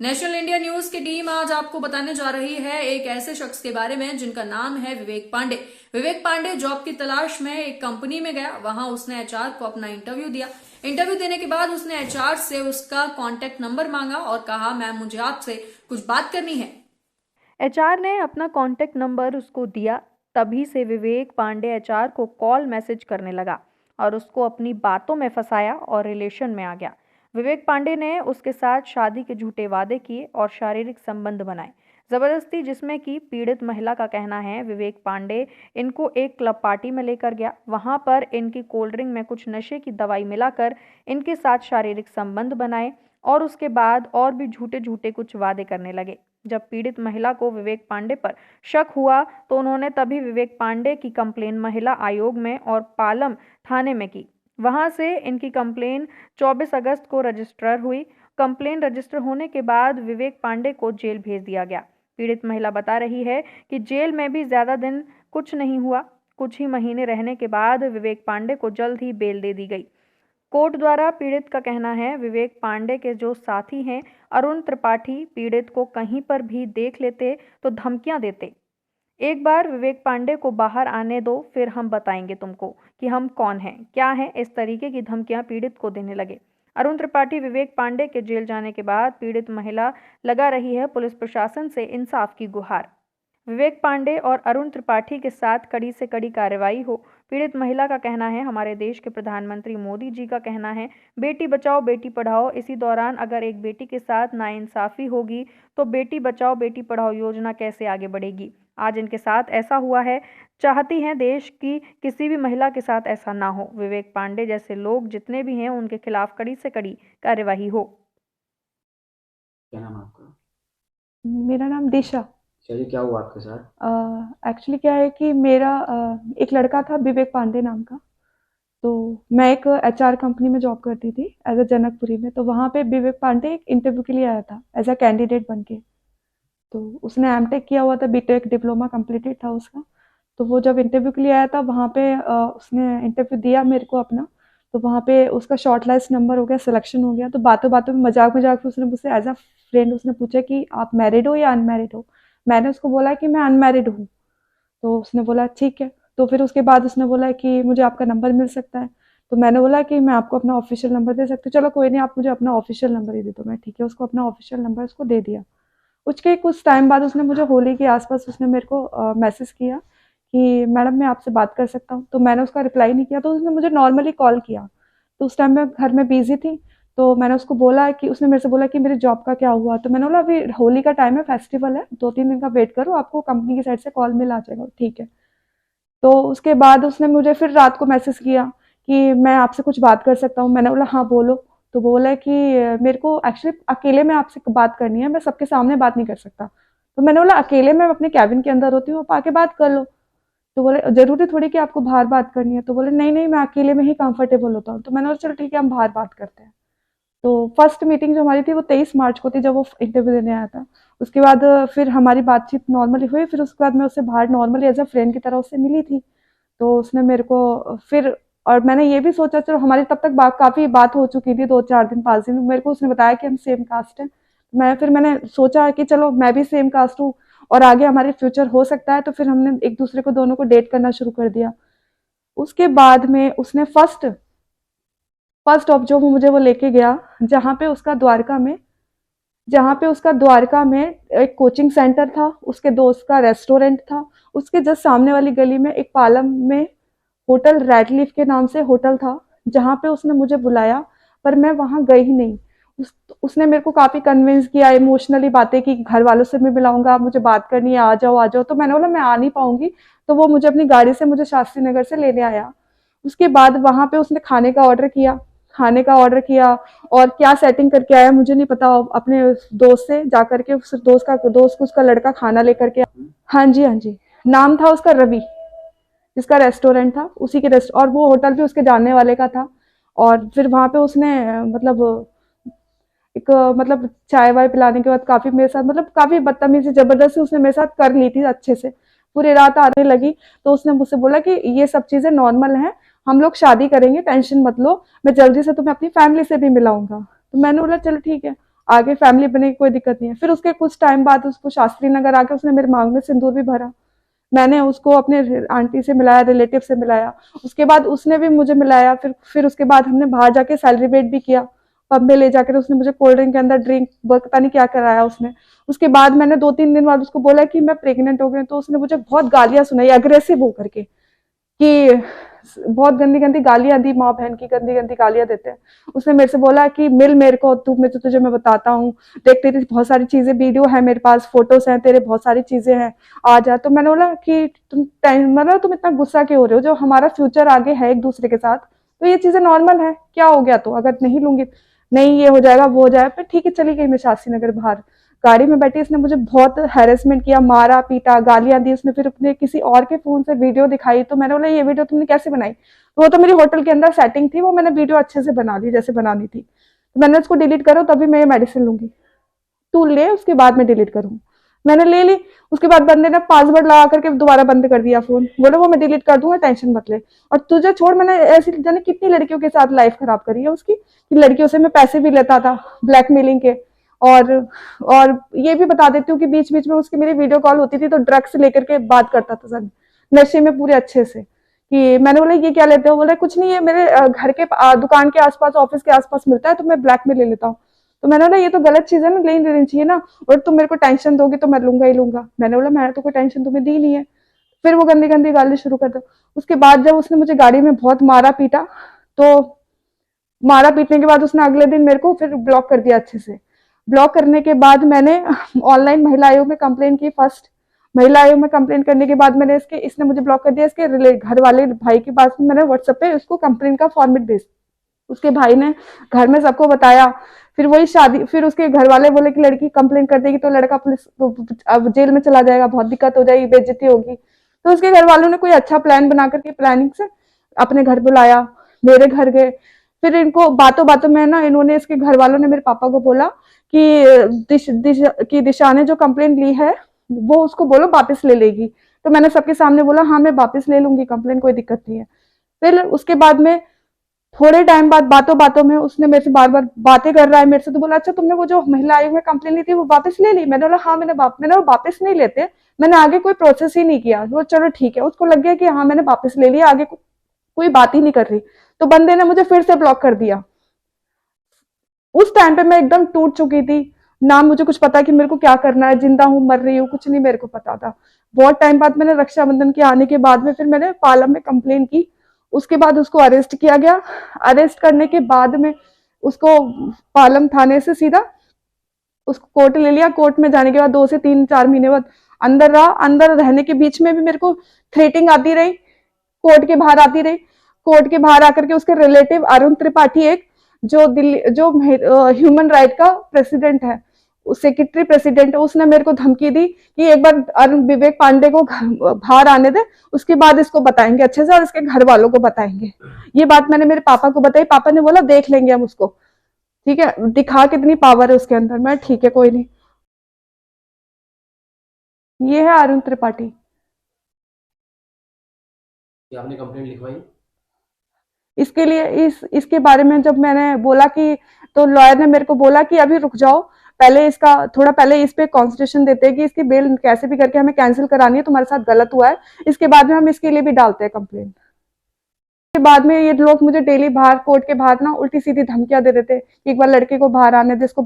National India news की team आज आपको बताने जा रही है एक ऐसे शख्स के बारे में जिनका नाम है विवेक पांडे। विवेक पांडे जॉब की तलाश में एक कंपनी में गया। वहां उसने एचआर को अपना इंटरव्यू दिया। इंटरव्यू देने के बाद उसने एचआर से उसका कांटेक्ट नंबर मांगा और कहा, मैम मुझे आपसे कुछ बात करनी है। एचआर ने अपना कांटेक्ट नंबर उसको दिया। तभी से विवेक पांडे एचआर को कॉल मैसेज करने लगा और उसको अपनी बातों में फंसाया और रिलेशन में आ गया। विवेक पांडे ने उसके साथ शादी के झूठे वादे किए और शारीरिक संबंध बनाए जबरदस्ती, जिसमें कि पीड़ित महिला का कहना है विवेक पांडे इनको एक क्लब पार्टी में लेकर गया। वहां पर इनकी कोल्ड ड्रिंक में कुछ नशे की दवाई मिलाकर इनके साथ शारीरिक संबंध बनाए और उसके बाद और भी झूठे झूठे कुछ वादे करने लगे। जब पीड़ित महिला को विवेक पांडे पर शक हुआ तो उन्होंने तभी विवेक पांडे की कंप्लेन महिला आयोग में और पालम थाने में की। वहां से इनकी कंप्लेन 24 अगस्त को रजिस्टर हुई। कंप्लेन रजिस्टर होने के बाद विवेक पांडे को जेल भेज दिया गया। पीड़ित महिला बता रही है कि जेल में भी ज्यादा दिन कुछ नहीं हुआ। कुछ ही महीने रहने के बाद विवेक पांडे को जल्द ही बेल दे दी गई। कोर्ट द्वारा पीड़ित का कहना है विवेक पांडे के जो साथी हैं अरुण त्रिपाठी पीड़ित को कहीं पर भी देख लेते तो धमकियां देते। एक बार विवेक पांडे को बाहर आने दो, फिर हम बताएंगे तुमको कि हम कौन हैं क्या हैं, इस तरीके की धमकियां पीड़ित को देने लगे। अरुण त्रिपाठी विवेक पांडे के जेल जाने के बाद पीड़ित महिला लगा रही है पुलिस प्रशासन से इंसाफ की गुहार। विवेक पांडे और अरुण त्रिपाठी के साथ कड़ी से कड़ी कार्रवाई हो। पीड़ित महिला का कहना है हमारे देश के प्रधानमंत्री मोदी जी का कहना है बेटी बचाओ बेटी पढ़ाओ। इसी दौरान अगर एक बेटी के साथ नाइंसाफी होगी तो बेटी बचाओ बेटी पढ़ाओ योजना कैसे आगे बढ़ेगी। आज इनके साथ ऐसा हुआ है, चाहती हैं देश की किसी भी महिला के साथ ऐसा ना हो। विवेक पांडे जैसे लोग जितने भी हैं उनके खिलाफ कड़ी से कड़ी कार्यवाही हो। क्या नाम है आपका? मेरा नाम दिशा। चलिए, क्या हुआ आपके साथ? एक्चुअली क्या है कि मेरा एक लड़का था विवेक पांडे नाम का। तो मैं एक एचआर कंपनी में जॉब करती थी एज अ जनकपुरी में। तो वहाँ पे विवेक पांडे एक इंटरव्यू के लिए आया था एज अ कैंडिडेट बन के। तो उसने एमटेक किया हुआ था, बीटेक डिप्लोमा कंप्लीटेड था उसका। तो वो जब इंटरव्यू के लिए आया था वहाँ पे उसने इंटरव्यू दिया मेरे को अपना। तो वहाँ पे उसका शॉर्ट लिस्ट नंबर हो गया, सिलेक्शन हो गया। तो बातों बातों में मजाक मजाक में उसने मुझसे एज अ फ्रेंड उसने पूछा कि आप मैरिड हो या अनमैरिड हो। मैंने उसको बोला कि मैं अनमैरिड हूँ। तो उसने बोला ठीक है। तो फिर उसके बाद उसने बोला कि मुझे आपका नंबर मिल सकता है। तो मैंने बोला कि मैं आपको अपना ऑफिशियल नंबर दे सकती हूँ। चलो कोई नहीं, आप मुझे अपना ऑफिशियल नंबर ही दे दो। मैं ठीक है उसको अपना ऑफिशियल नंबर उसको दे दिया। उसके कुछ टाइम बाद उसने मुझे होली के आसपास उसने मेरे को मैसेज किया कि मैडम मैं आपसे बात कर सकता हूँ। तो मैंने उसका रिप्लाई नहीं किया। तो उसने मुझे नॉर्मली कॉल किया। तो उस टाइम मैं घर में बिजी थी। तो मैंने उसको बोला कि उसने मेरे से बोला कि मेरे जॉब का क्या हुआ। तो मैंने बोला अभी होली का टाइम है, फेस्टिवल है, 2-3 दिन का वेट करो, आपको कंपनी की साइड से कॉल मिल आ जाएगा। ठीक है। तो उसके बाद उसने मुझे फिर रात को मैसेज किया कि मैं आपसे कुछ बात कर सकता हूँ। मैंने बोला हाँ बोलो। तो बोला कि मेरे को एक्चुअली अकेले में आपसे बात करनी है, मैं सबके सामने बात नहीं कर सकता। तो मैंने बोला अकेले मैं अपने कैबिन के अंदर होती हूँ, आप आके बात कर लो। तो बोले जरूरी थोड़ी कि आपको बाहर बात करनी है। तो बोले नहीं नहीं, मैं अकेले में ही कंफर्टेबल होता हूँ। तो मैंने बोला चलो ठीक है हम बाहर बात करते हैं। तो फर्स्ट मीटिंग जो हमारी थी वो 23 मार्च को थी, जब वो इंटरव्यू देने आया था। उसके बाद फिर हमारी बातचीत नॉर्मली हुई। फिर उसके बाद मैं उससे बाहर नॉर्मली एज अ फ्रेंड की तरह उससे मिली थी। तो उसने मेरे को फिर, और मैंने ये भी सोचा चलो हमारी तब तक काफी बात हो चुकी थी, 2-4 दिन 5 दिन। मेरे को उसने बताया कि हम सेम कास्ट है। मैंने सोचा कि चलो मैं भी सेम कास्ट हूँ और आगे हमारे फ्यूचर हो सकता है। तो फिर हमने एक दूसरे को दोनों को डेट करना शुरू कर दिया। उसके बाद में उसने फर्स्ट फर्स्ट ऑफ जो मुझे वो लेके गया, जहाँ पे उसका द्वारका में एक कोचिंग सेंटर था, उसके दोस्त का रेस्टोरेंट था। उसके जस्ट सामने वाली गली में एक पालम में होटल रेडलीफ के नाम से होटल था, जहाँ पे उसने मुझे बुलाया। पर मैं वहां गई ही नहीं। उसने मेरे को काफी कन्विंस किया, इमोशनली बातें की, घर वालों से मैं मिलाऊंगा, मुझे बात करनी है, आ जाओ आ जाओ। तो मैंने बोला मैं आ नहीं पाऊंगी। तो वो मुझे अपनी गाड़ी से मुझे शास्त्री नगर से लेने आया। उसके बाद वहां पे उसने खाने का ऑर्डर किया और क्या सेटिंग करके आया मुझे नहीं पता। अपने दोस्त से जाकर के उस दोस्त उसका लड़का खाना लेकर के। हाँ जी हाँ जी। नाम था उसका रवि, जिसका रेस्टोरेंट था उसी के रेस्ट, और वो होटल भी उसके जानने वाले का था। और फिर वहां पे उसने मतलब एक मतलब चाय वाय पिलाने के बाद काफी मेरे साथ मतलब काफी बदतमीजी जबरदस्ती उसने मेरे साथ कर ली थी अच्छे से। पूरी रात आने लगी। तो उसने मुझसे बोला कि ये सब चीजें नॉर्मल हैं, हम लोग शादी करेंगे, टेंशन मत लो, मैं जल्दी से तुम्हें अपनी फैमिली से भी मिलाऊंगा। तो मैंने बोला चलो ठीक है। आगे फैमिली बनेगी, कोई दिक्कत नहीं है। फिर उसके कुछ टाइम बाद उसको शास्त्री नगर आके उसने मेरे मांग में सिंदूर भी भरा। मैंने उसको अपने आंटी से मिलाया, रिलेटिव से मिलाया, उसके बाद उसने भी मुझे मिलाया। फिर उसके बाद हमने बाहर जाके सेलिब्रेट भी किया, पब में ले जाकर उसने मुझे कोल्ड ड्रिंक के अंदर ड्रिंक पता नहीं क्या कराया उसने। उसके बाद मैंने 2-3 दिन बाद उसको बोला कि मैं प्रेग्नेंट हो गई, तो उसने मुझे बहुत गालियां सुनाई अग्रेसिव होकर के, कि बहुत गंदी गंदी गालियां दी, माँ बहन की गंदी गंदी गालियां देते हैं। उसने मेरे से बोला कि मिल मेरे को, तुझे मैं बताता हूँ, देख तेरी बहुत सारी चीजें, वीडियो है मेरे पास, फोटोज हैं तेरे, बहुत सारी चीजें हैं, आ जा। तो मैंने बोला कि तुम इतना गुस्सा क्यों हो रहे हो, जो हमारा फ्यूचर आगे है एक दूसरे के साथ, तो ये चीजें नॉर्मल है, क्या हो गया, तो अगर नहीं लूंगी, नहीं ये हो जाएगा वो हो जाएगा। फिर ठीक है, चली गई मैं शास्त्री नगर बाहर, गाड़ी में बैठी, इसने मुझे बहुत हैरेसमेंट किया, मारा पीटा, गालियां दी। उसने फिर अपने किसी और के फोन से वीडियो दिखाई, तो मैंने बोला ये वीडियो तुमने कैसे बनाई? तो वो तो मेरी होटल के अंदर सेटिंग थी, वो मैंने वीडियो अच्छे से बना ली जैसे बनानी थी। तो मैंने उसको डिलीट करो तभी मैं ये मेडिसिन लूंगी, तू ले, उसके बाद मैं डिलीट करूँ। मैंने ले ली। उसके बाद बंदे ने पासवर्ड लगा करके दोबारा बंद कर दिया फोन, बोला वो मैं डिलीट कर दूंगा, टेंशन मत ले। और तुझे छोड़, मैंने ऐसी जाने कितनी लड़कियों के साथ लाइफ खराब करी है उसकी, कि लड़कियों से मैं पैसे भी लेता था ब्लैकमेलिंग के। और ये भी बता देती हूँ कि बीच बीच में उसकी मेरी वीडियो कॉल होती थी तो ड्रग्स लेकर के बात करता था सर, नशे में पूरे अच्छे से। कि मैंने बोला ये क्या लेते हो? बोला कुछ नहीं है, मेरे घर के दुकान के आसपास, ऑफिस के आसपास मिलता है, तो मैं ब्लैक में ले लेता हूँ। तो मैंने बोला ये तो गलत चीज है ना, नहीं लेनी चाहिए ना, और तुम मेरे को टेंशन दोगे तो मैं लूंगा ही लूंगा। मैंने बोला मैंने तो कोई टेंशन तुम्हें दी नहीं है। फिर वो गंदी गंदी गाली शुरू कर दो। उसके बाद जब उसने मुझे गाड़ी में बहुत मारा पीटा, तो मारा पीटने के बाद उसने अगले दिन मेरे को फिर ब्लॉक कर दिया अच्छे से। ब्लॉक करने के बाद मैंने ऑनलाइन महिला आयोग में कंप्लेन की। फर्स्ट महिला आयोग में कंप्लेन करने के बाद मैंने इसने मुझे ब्लॉक कर दिया। इसके घर वाले भाई के पास मैंने व्हाट्सएप पे उसको कंप्लेन का फॉर्मेट भेज, उसके भाई ने घर में सबको बताया। फिर वही शादी, फिर उसके घर वाले बोले कि लड़की कंप्लेन कर देगी तो लड़का पुलिस अब जेल में चला जाएगा, बहुत दिक्कत हो जाएगी, बेइज्जती होगी। तो उसके घर वालों ने कोई अच्छा प्लान बना करके प्लानिंग से अपने घर बुलाया, मेरे घर गए। फिर इनको बातों बातों में ना, इन्होंने, इसके घर वालों ने मेरे पापा को बोला कि दिशा ने जो कंप्लेन ली है वो उसको बोलो वापस ले लेगी। तो मैंने सबके सामने बोला हाँ मैं वापस ले लूंगी कंप्लेन, कोई दिक्कत नहीं है। फिर उसके बाद में थोड़े टाइम बाद बातों बातों में उसने मेरे से बार बार बातें कर रहा है मेरे से। तो बोला अच्छा तुमने वो जो महिला आयोग में कंप्लेन ली थी वो वापस ले ली? मैंने बोला हाँ मैंने वो वापस नहीं लेते, मैंने आगे कोई प्रोसेस ही नहीं किया। वो चलो ठीक है, उसको लग गया कि हाँ मैंने वापस ले लिया, आगे कोई बात ही नहीं कर रही। तो बंदे ने मुझे फिर से ब्लॉक कर दिया। उस टाइम पे मैं एकदम टूट चुकी थी, ना मुझे कुछ पता कि मेरे को क्या करना है, जिंदा हूँ मर रही हूँ, कुछ नहीं मेरे को पता था। बहुत टाइम बाद मैंने रक्षाबंधन के आने के बाद में फिर मैंने पालम में कंप्लेन की। उसके बाद उसको अरेस्ट किया गया। अरेस्ट करने के बाद में उसको पालम थाने से सीधा उसको कोर्ट ले लिया। कोर्ट में जाने के बाद 2 से 3-4 महीने बाद अंदर रहा। अंदर रहने के बीच में भी मेरे को थ्रेटिंग आती रही, कोर्ट के बाहर आती रही। कोर्ट के बाहर आकर के उसके रिलेटिव अरुण त्रिपाठी, एक जो दिल्ली जो ह्यूमन राइट का प्रेसिडेंट है, सेक्रेटरी प्रेसिडेंट है, उसने मेरे को धमकी दी कि एक बार अरुण विवेक पांडे को बाहर आने दे, उसके बाद इसको बताएंगे अच्छे से और इसके घर वालों को बताएंगे। ये बात मैंने मेरे पापा को बताई। पापा ने बोला देख लेंगे हम उसको, ठीक है, दिखा कितनी पावर है उसके अंदर। मैं ठीक है कोई नहीं। ये है अरुण त्रिपाठी। ये आपने कंप्लेंट लिखवाई? इसके लिए इसके बारे में जब मैंने बोला कि, तो लॉयर ने मेरे को बोला कि अभी रुक जाओ, पहले इसका थोड़ा पहले इस पे कॉन्स्टिट्यूशन देते हैं कि इसकी बेल कैसे भी करके हमें कैंसिल करानी है, तुम्हारे साथ गलत हुआ है, इसके बाद में हम इसके लिए भी डालते हैं कंप्लेंट। के बाद में ये लोग मुझे डेली बाहर कोर्ट के बाहर ना उल्टी सीधी धमकियां दे रहे थे कि एक बार लड़के को बाहर आने दे, इसको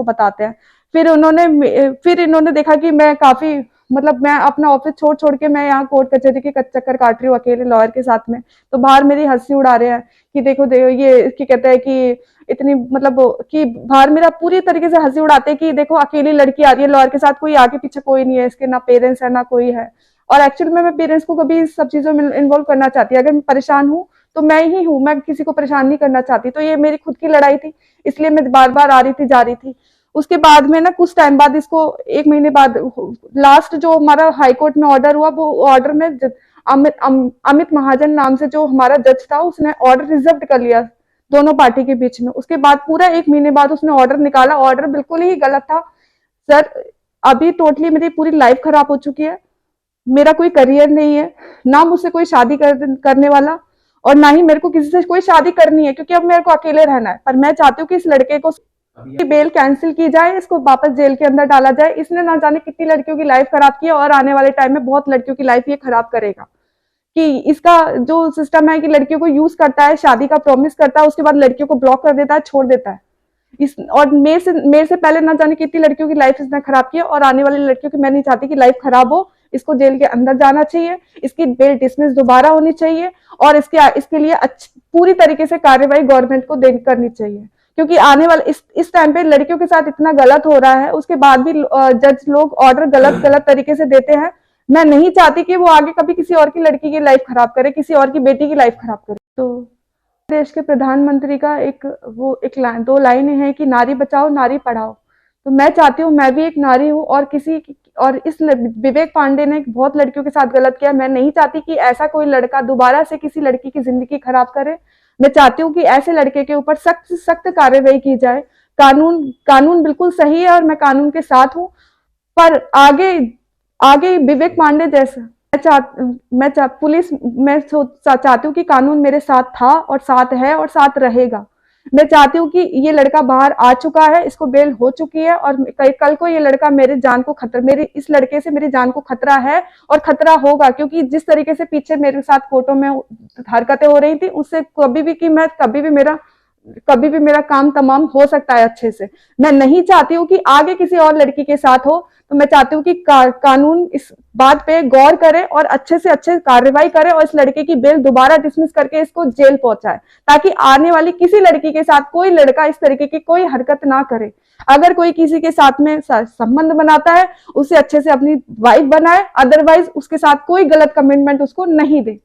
बताते हैं। फिर इन्होंने देखा कि मैं काफी, मतलब मैं अपना ऑफिस छोड़ के मैं यहाँ कोर्ट कचहरी के चक्कर काट रही हूँ अकेले लॉयर के साथ में, तो बाहर मेरी हंसी उड़ा रहे हैं कि देखो ये की कहते हैं कि इतनी, मतलब कि बाहर मेरा पूरी तरीके से हंसी उड़ाते हैं कि देखो अकेली लड़की आ रही है लॉयर के साथ, कोई आगे पीछे कोई नहीं है इसके, ना पेरेंट्स है ना कोई है। और एक्चुअली में मैं पेरेंट्स को कभी इस सब चीजों में इन्वॉल्व करना चाहती, अगर मैं परेशान हूँ तो मैं ही हूँ, मैं किसी को परेशान नहीं करना चाहती। तो ये मेरी खुद की लड़ाई थी, इसलिए मैं बार बार आ रही थी जा रही थी। उसके बाद में ना कुछ टाइम बाद इसको 1 महीने बाद लास्ट जो हमारा हाई कोर्ट में ऑर्डर हुआ, वो ऑर्डर में अमित महाजन नाम से जो हमारा जज था, उसने ऑर्डर रिजर्व कर लिया दोनों पार्टी के बीच में। उसके बाद पूरा 1 महीने बाद उसने ऑर्डर निकाला। ऑर्डर बिल्कुल ही गलत था सर। अभी टोटली मेरी पूरी लाइफ खराब हो चुकी है, मेरा कोई करियर नहीं है, ना मुझसे कोई शादी करने वाला, और ना ही मेरे को किसी से कोई शादी करनी है, क्योंकि अब मेरे को अकेले रहना है। पर मैं चाहती हूँ कि इस लड़के को अभी कि बेल कैंसिल की जाए, इसको वापस जेल के अंदर डाला जाए। इसने ना जाने कितनी लड़कियों की लाइफ खराब की है और आने वाले टाइम में बहुत लड़कियों की लाइफ ये खराब करेगा। कि इसका जो सिस्टम है कि लड़कियों को यूज करता है, शादी का प्रॉमिस करता है, उसके बाद लड़कियों को ब्लॉक कर देता है, छोड़ देता है। इस और मेरे से पहले ना जाने कितनी लड़कियों की लाइफ इसने खराब की है और आने वाली लड़कियों की मैं नहीं चाहती कि लाइफ खराब हो। इसको जेल के अंदर जाना चाहिए, इसकी बेल डिसमिस दोबारा होनी चाहिए और इसके लिए पूरी तरीके से कार्रवाई गवर्नमेंट को करनी चाहिए, क्योंकि आने वाले इस टाइम पे लड़कियों के साथ इतना गलत हो रहा है, उसके बाद भी जज लोग ऑर्डर गलत तरीके से देते हैं। मैं नहीं चाहती कि वो आगे कभी किसी और की लड़की की लाइफ खराब करे, किसी और की बेटी की लाइफ खराब करे। तो देश के प्रधानमंत्री का दो लाइनें हैं कि नारी बचाओ नारी पढ़ाओ। तो मैं चाहती हूँ, मैं भी एक नारी हूँ और इस विवेक पांडे ने बहुत लड़कियों के साथ गलत किया। मैं नहीं चाहती कि ऐसा कोई लड़का दोबारा से किसी लड़की की जिंदगी खराब करे। मैं चाहती हूँ कि ऐसे लड़के के ऊपर सख्त से सख्त कार्रवाई की जाए। कानून बिल्कुल सही है और मैं कानून के साथ हूँ, पर आगे विवेक पांडे जैसा मैं चाहती हूँ कि कानून मेरे साथ था और साथ है और साथ रहेगा। मैं चाहती हूँ कि ये लड़का बाहर आ चुका है, इसको बेल हो चुकी है और कल को ये लड़का इस लड़के से मेरी जान को खतरा है और खतरा होगा, क्योंकि जिस तरीके से पीछे मेरे साथ कोर्टों में हरकतें हो रही थी, उससे कभी भी मेरा काम तमाम हो सकता है अच्छे से। मैं नहीं चाहती हूँ कि आगे किसी और लड़की के साथ हो। तो मैं चाहती हूँ कि कानून इस बात पे गौर करे और अच्छे से अच्छे कार्रवाई करे और इस लड़के की बेल दोबारा डिसमिस करके इसको जेल पहुंचाए, ताकि आने वाली किसी लड़की के साथ कोई लड़का इस तरीके की कोई हरकत ना करे। अगर कोई किसी के साथ में संबंध बनाता है, उसे अच्छे से अपनी वाइफ बनाए, अदरवाइज उसके साथ कोई गलत कमिटमेंट उसको नहीं दे।